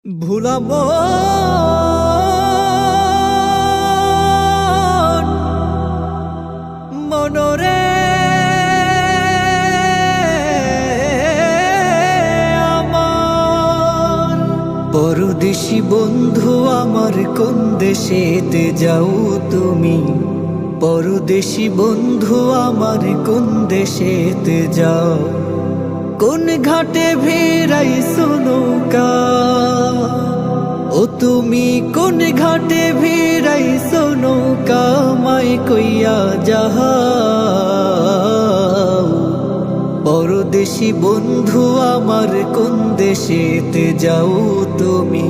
ভুলাবো মনরে আমার পরদেশি বন্ধু আমার কোন দেশেতে যাও তুমি পরদেশি বন্ধু আমার কোন দেশেতে যাও কোন ঘাটে ভিড়াইছো নৌকা ও তুমি কোন ঘাটে ভিড়াইছো নৌকা মাই কইয়া যাহাও পরদেশি বন্ধু আমার কোন দেশেতে যাও তুমি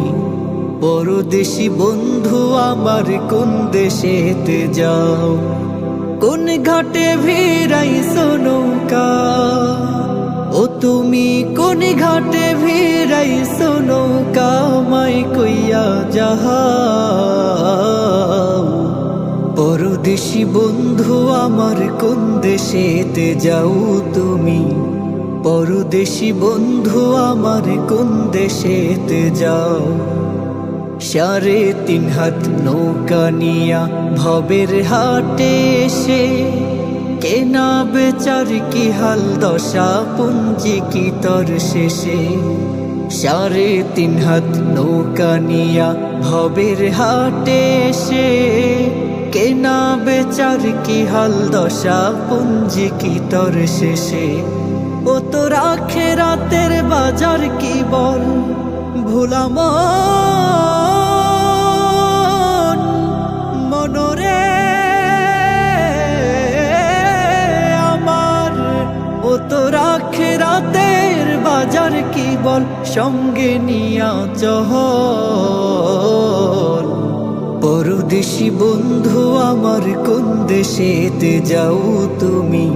পরদেশি বন্ধু আমার কোন দেশেতে যাও কোন ঘাটে ভিড়াইছো নৌকা ও তুমি কোন ঘাটে ভিড়াইছো নৌকা মাই কইয়া যাহাও পরদেশি বন্ধু আমার কোন দেশেতে যাও তুমি পরদেশি বন্ধু আমার কোন দেশেতে যাও 3.5 হাত নৌকা নিয়া ভবের হাটে এসে কেনা বেচার কি হাল দশা পুঞ্জি কি তর শেষে 3.5 হাত নৌকা নিয়া ভবের হাটে এসে কেনা বেচার কি হাল দশা পুঞ্জি কি তর শেষে ও তো রাখে রাতের বাজার কি বল ভুলাম মনরে আমার ও তো রাখে রাতের বাজার কি বল সঙ্গে নিয়া চহল পরদেশি বন্ধু আমার কোন দেশেতে যাও তুমি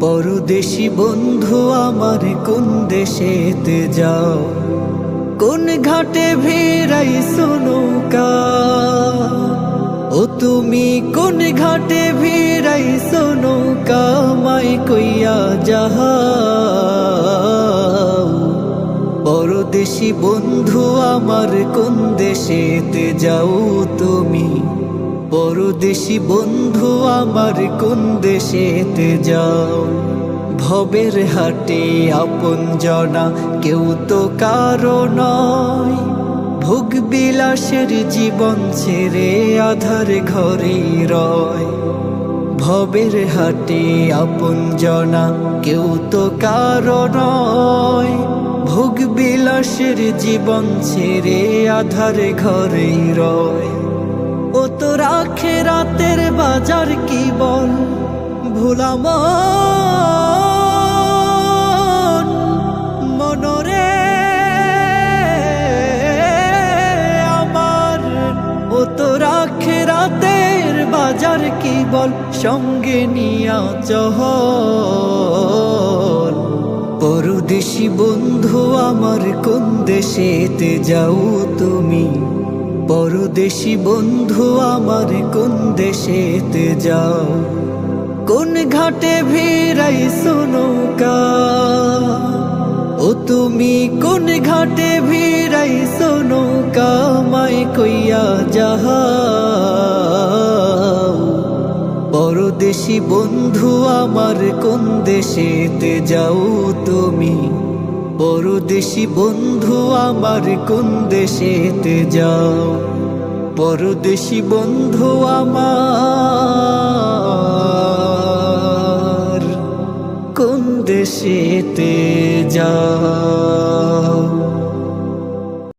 পরদেশি বন্ধু আমার কোন দেশেতে যাও কোন ঘাটে ভিড়াইছো নৌকা ও তুমি কোন ঘাটে ভিড়াইছো নৌকা মাই কইয়া যাহাও পরদেশি বন্ধু আমার কোন দেশেতে যাও তুমি পরদেশি বন্ধু আমার কোন দেশেতে যাও ভবের হাটে আপন জনা কেউ তো কারো নয় ভোগ বিলাসের জীবন ছেড়ে আধার ঘরে রয় ভবের হাটে আপন জনা কেউ তো কারো নয় ভোগ বিলাসের জীবন ছেড়ে আধার ঘরে রয় ও তো রাখে রাতের বাজার কি বল ভুলাম মনরে আমার ও তো রাখে রাতের বাজার কি বল সঙ্গে নিয়া চহল পরদেশি বন্ধু আমার কোন দেশেতে যাও তুমি পরদেশি বন্ধু আমার কোন দেশেতে যাও কোন ঘাটে ভিড়াইছো নৌকা ও তুমি কোন ঘাটে ভিড়াইছো নৌকা মাই কইয়া যাহাও পরদেশি বন্ধু আমার কোন দেশেতে যাও তুমি পরদেশি বন্ধু আমার কোন দেশেতে যাও পরদেশি বন্ধু আমার কোন দেশেতে যাও।